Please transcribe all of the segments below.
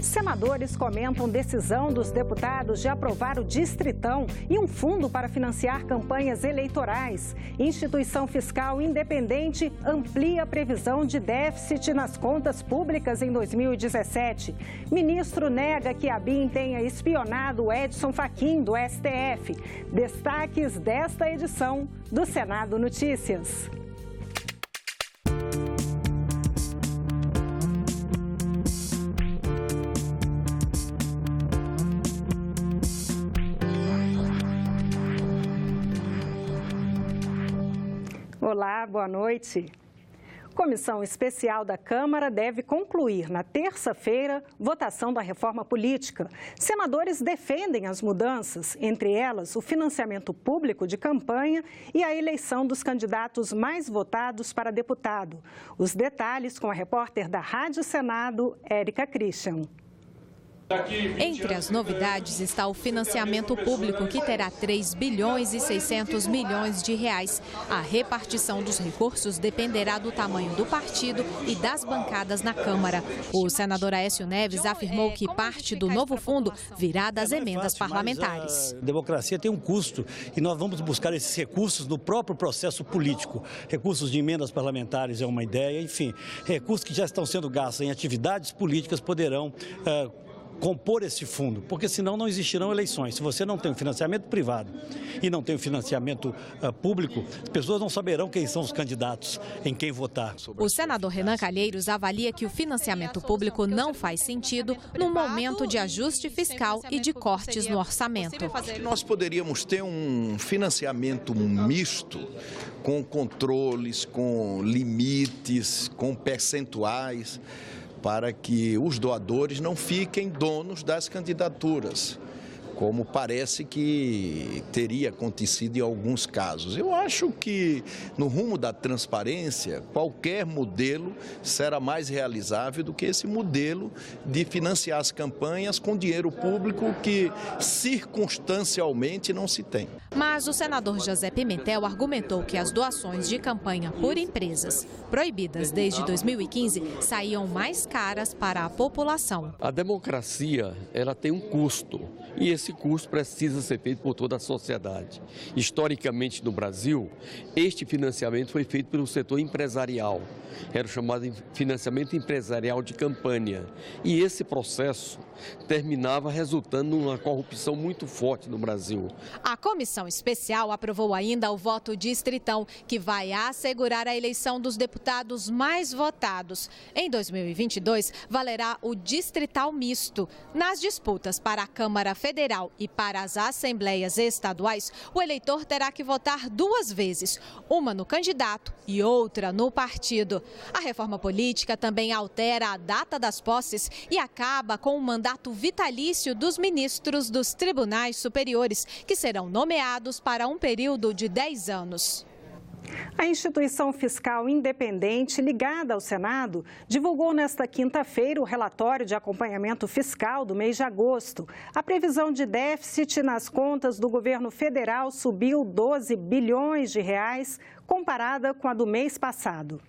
Senadores comentam decisão dos deputados de aprovar o Distritão e um fundo para financiar campanhas eleitorais. Instituição Fiscal Independente amplia a previsão de déficit nas contas públicas em 2017. Ministro nega que a BIM tenha espionado Edson Fachin, do STF. Destaques desta edição do Senado Notícias. Olá, boa noite. Comissão Especial da Câmara deve concluir na terça-feira votação da reforma política. Senadores defendem as mudanças, entre elas o financiamento público de campanha e a eleição dos candidatos mais votados para deputado. Os detalhes com a repórter da Rádio Senado, Érica Christian. Entre as novidades está o financiamento público, que terá 3 bilhões e 600 milhões de reais. A repartição dos recursos dependerá do tamanho do partido e das bancadas na Câmara. O senador Aécio Neves afirmou que parte do novo fundo virá das emendas parlamentares. A democracia tem um custo e nós vamos buscar esses recursos no próprio processo político. Recursos de emendas parlamentares é uma ideia, enfim, recursos que já estão sendo gastos em atividades políticas poderão compor esse fundo, porque senão não existirão eleições. Se você não tem um financiamento privado e não tem um financiamento público, as pessoas não saberão quem são os candidatos, em quem votar. O senador Renan Calheiros avalia que o financiamento público não faz sentido no momento de ajuste fiscal e de cortes no orçamento. Nós poderíamos ter um financiamento misto, com controles, com limites, com percentuais, para que os doadores não fiquem donos das candidaturas, como parece que teria acontecido em alguns casos. Eu acho que, no rumo da transparência, qualquer modelo será mais realizável do que esse modelo de financiar as campanhas com dinheiro público que circunstancialmente não se tem. Mas o senador José Pimentel argumentou que as doações de campanha por empresas, proibidas desde 2015, saíam mais caras para a população. A democracia, ela tem um custo. E esse custo precisa ser feito por toda a sociedade. Historicamente, no Brasil, este financiamento foi feito pelo setor empresarial. Era o chamado financiamento empresarial de campanha. E esse processo terminava resultando numa corrupção muito forte no Brasil. A comissão especial aprovou ainda o voto distritão, que vai assegurar a eleição dos deputados mais votados. Em 2022, valerá o distrital misto. Nas disputas para a Câmara Federal e para as assembleias estaduais, o eleitor terá que votar 2 vezes, uma no candidato e outra no partido. A reforma política também altera a data das posses e acaba com o mandato vitalício dos ministros dos tribunais superiores, que serão nomeados para um período de 10 anos. A Instituição Fiscal Independente, ligada ao Senado, divulgou nesta quinta-feira o relatório de acompanhamento fiscal do mês de agosto. A previsão de déficit nas contas do governo federal subiu 12 bilhões de reais, comparada com a do mês passado.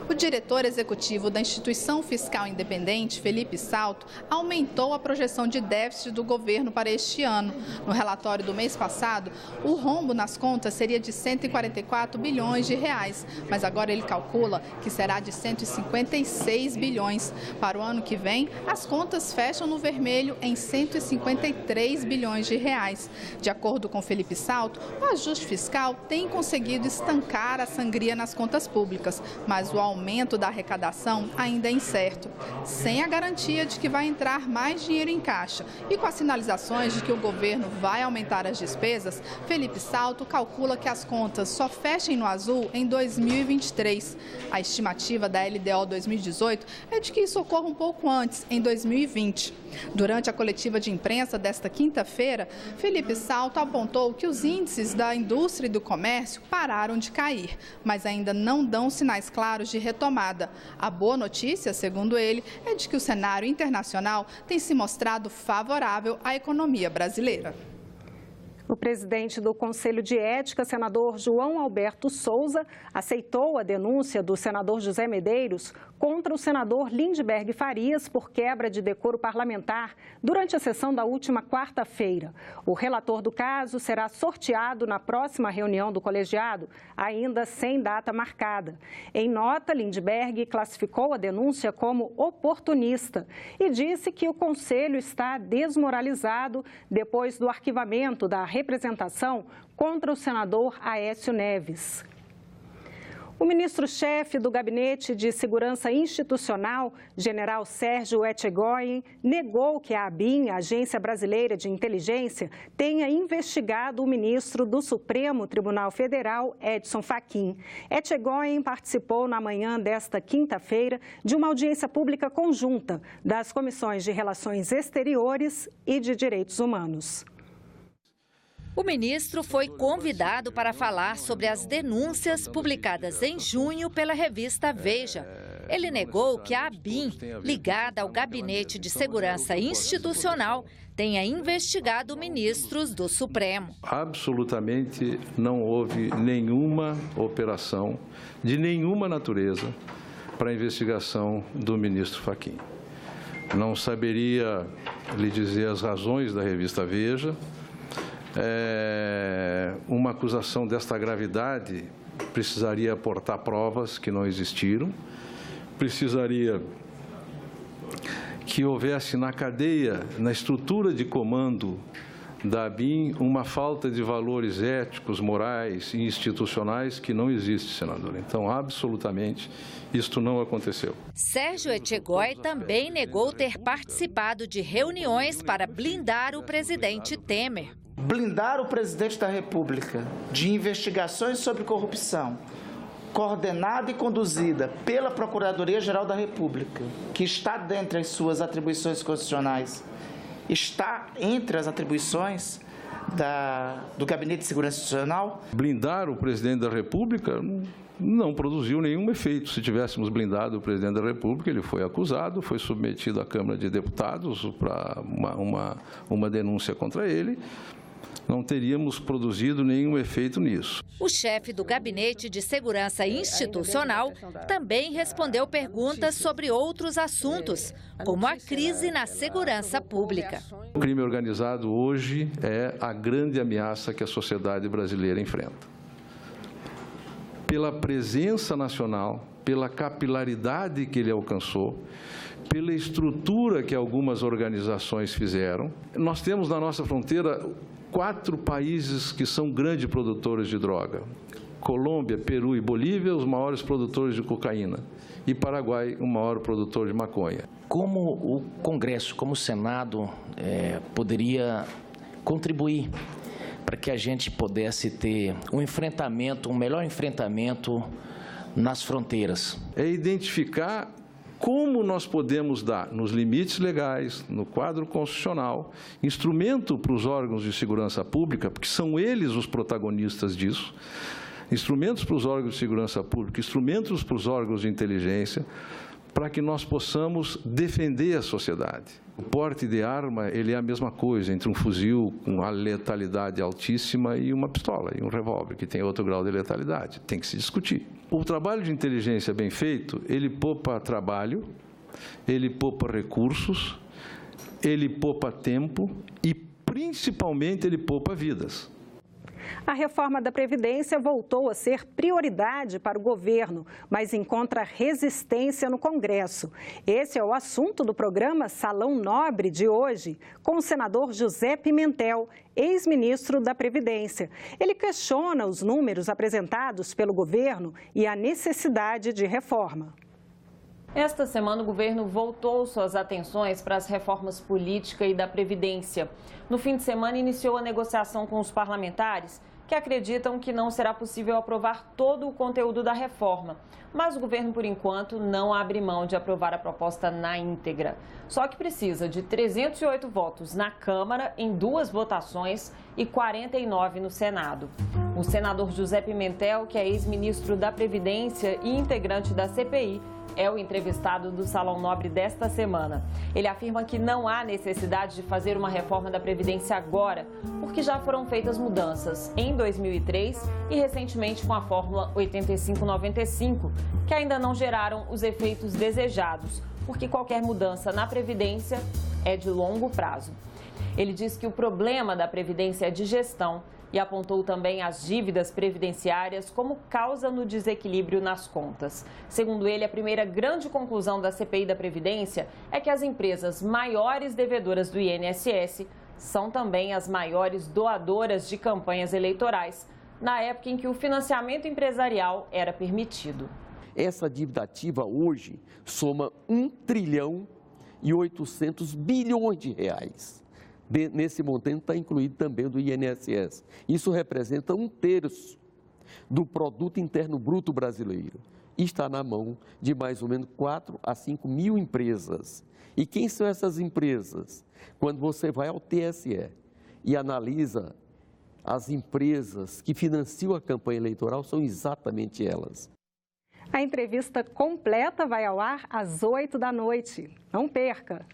O diretor executivo da Instituição Fiscal Independente, Felipe Salto, aumentou a projeção de déficit do governo para este ano. No relatório do mês passado, o rombo nas contas seria de 144 bilhões de reais, mas agora ele calcula que será de 156 bilhões. Para o ano que vem, as contas fecham no vermelho em 153 bilhões de reais. De acordo com Felipe Salto, o ajuste fiscal tem conseguido estancar a sangria nas contas públicas, mas o aumento da arrecadação ainda é incerto, sem a garantia de que vai entrar mais dinheiro em caixa. E com as sinalizações de que o governo vai aumentar as despesas, Felipe Salto calcula que as contas só fechem no azul em 2023. A estimativa da LDO 2018 é de que isso ocorra um pouco antes, em 2020. Durante a coletiva de imprensa desta quinta-feira, Felipe Salto apontou que os índices da indústria e do comércio pararam de cair, mas ainda não dão sinais claros de retomada. A boa notícia, segundo ele, é de que o cenário internacional tem se mostrado favorável à economia brasileira. O presidente do Conselho de Ética, senador João Alberto Souza, aceitou a denúncia do senador José Medeiros contra o senador Lindbergh Farias por quebra de decoro parlamentar durante a sessão da última quarta-feira. O relator do caso será sorteado na próxima reunião do colegiado, ainda sem data marcada. Em nota, Lindbergh classificou a denúncia como oportunista e disse que o Conselho está desmoralizado depois do arquivamento da representação contra o senador Aécio Neves. O ministro-chefe do Gabinete de Segurança Institucional, general Sérgio Etchegoyen, negou que a ABIN, a Agência Brasileira de Inteligência, tenha investigado o ministro do Supremo Tribunal Federal, Edson Fachin. Etchegoyen participou na manhã desta quinta-feira de uma audiência pública conjunta das Comissões de Relações Exteriores e de Direitos Humanos. O ministro foi convidado para falar sobre as denúncias publicadas em junho pela revista Veja. Ele negou que a ABIN, ligada ao Gabinete de Segurança Institucional, tenha investigado ministros do Supremo. Absolutamente não houve nenhuma operação de nenhuma natureza para a investigação do ministro Fachin. Não saberia lhe dizer as razões da revista Veja. Uma acusação desta gravidade precisaria aportar provas que não existiram, precisaria que houvesse na cadeia, na estrutura de comando da ABIN, uma falta de valores éticos, morais e institucionais que não existe, senador. Então, absolutamente, isto não aconteceu. Sérgio Etchegoyen também negou ter participado de reuniões para blindar o presidente Temer. Blindar o presidente da República de investigações sobre corrupção, coordenada e conduzida pela Procuradoria-Geral da República, que está dentre as suas atribuições constitucionais, está entre as atribuições do Gabinete de Segurança Institucional. Blindar o presidente da República não produziu nenhum efeito. Se tivéssemos blindado o presidente da República, ele foi acusado, foi submetido à Câmara de Deputados para uma denúncia contra ele. Não teríamos produzido nenhum efeito nisso. O chefe do Gabinete de Segurança Institucional também respondeu perguntas sobre outros assuntos, como a crise na segurança pública. O crime organizado hoje é a grande ameaça que a sociedade brasileira enfrenta. Pela presença nacional, pela capilaridade que ele alcançou, pela estrutura que algumas organizações fizeram. Nós temos na nossa fronteira 4 países que são grandes produtores de droga. Colômbia, Peru e Bolívia, os maiores produtores de cocaína. E Paraguai, o maior produtor de maconha. Como o Congresso, como o Senado, poderia contribuir para que a gente pudesse ter um melhor enfrentamento nas fronteiras? É identificar como nós podemos dar, nos limites legais, no quadro constitucional, instrumento para os órgãos de segurança pública, porque são eles os protagonistas disso, instrumentos para os órgãos de segurança pública, instrumentos para os órgãos de inteligência, para que nós possamos defender a sociedade. O porte de arma, ele é a mesma coisa entre um fuzil com a letalidade altíssima e uma pistola, e um revólver, que tem outro grau de letalidade. Tem que se discutir. O trabalho de inteligência bem feito, ele poupa trabalho, ele poupa recursos, ele poupa tempo e, principalmente, ele poupa vidas. A reforma da Previdência voltou a ser prioridade para o governo, mas encontra resistência no Congresso. Esse é o assunto do programa Salão Nobre de hoje, com o senador José Pimentel, ex-ministro da Previdência. Ele questiona os números apresentados pelo governo e a necessidade de reforma. Esta semana, o governo voltou suas atenções para as reformas política e da Previdência. No fim de semana, iniciou a negociação com os parlamentares, que acreditam que não será possível aprovar todo o conteúdo da reforma. Mas o governo, por enquanto, não abre mão de aprovar a proposta na íntegra. Só que precisa de 308 votos na Câmara, em 2 votações, e 49 no Senado. O senador José Pimentel, que é ex-ministro da Previdência e integrante da CPI, é o entrevistado do Salão Nobre desta semana. Ele afirma que não há necessidade de fazer uma reforma da Previdência agora, porque já foram feitas mudanças em 2003 e recentemente com a Fórmula 8595, que ainda não geraram os efeitos desejados, porque qualquer mudança na Previdência é de longo prazo. Ele diz que o problema da Previdência é de gestão e apontou também as dívidas previdenciárias como causa no desequilíbrio nas contas. Segundo ele, a primeira grande conclusão da CPI da Previdência é que as empresas maiores devedoras do INSS são também as maiores doadoras de campanhas eleitorais, na época em que o financiamento empresarial era permitido. Essa dívida ativa hoje soma 1,8 trilhão de reais. Nesse montante está incluído também o do INSS. Isso representa 1/3 do produto interno bruto brasileiro. E está na mão de mais ou menos 4 a 5 mil empresas. E quem são essas empresas? Quando você vai ao TSE e analisa as empresas que financiam a campanha eleitoral, são exatamente elas. A entrevista completa vai ao ar às 8 da noite. Não perca!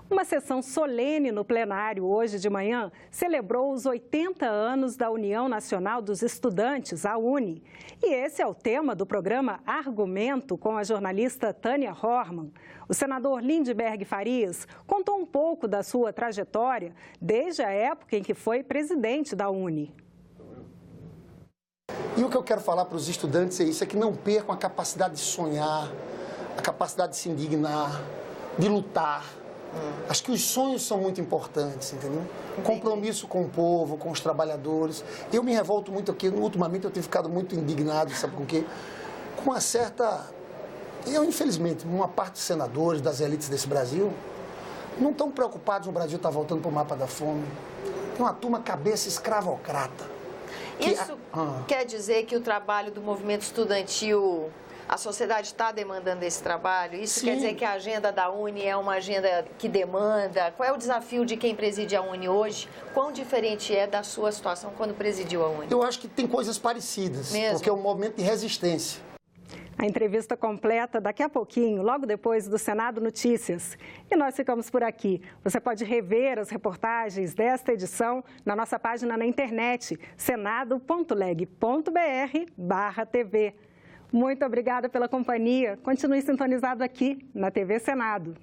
Uma sessão solene no plenário hoje de manhã celebrou os 80 anos da União Nacional dos Estudantes, a UNE. E esse é o tema do programa Argumento com a jornalista Tânia Horman. O senador Lindbergh Farias contou um pouco da sua trajetória desde a época em que foi presidente da UNE. E o que eu quero falar para os estudantes é isso, é que não percam a capacidade de sonhar, a capacidade de se indignar, de lutar. Acho que os sonhos são muito importantes, entendeu? Compromisso com o povo, com os trabalhadores. Eu me revolto muito aqui, ultimamente eu tenho ficado muito indignado, sabe com o quê? Com uma certa... infelizmente, uma parte dos senadores, das elites desse Brasil, não estão preocupados no Brasil estar voltando para o mapa da fome. Tem uma turma cabeça escravocrata. Isso quer dizer que o trabalho do movimento estudantil... A sociedade está demandando esse trabalho? Isso Sim. Quer dizer que a agenda da UNE é uma agenda que demanda? Qual é o desafio de quem preside a UNE hoje? Quão diferente é da sua situação quando presidiu a UNE? Eu acho que tem coisas parecidas, porque é um movimento de resistência. A entrevista completa daqui a pouquinho, logo depois do Senado Notícias. E nós ficamos por aqui. Você pode rever as reportagens desta edição na nossa página na internet, senado.leg.br/TV. Muito obrigada pela companhia. Continue sintonizado aqui na TV Senado.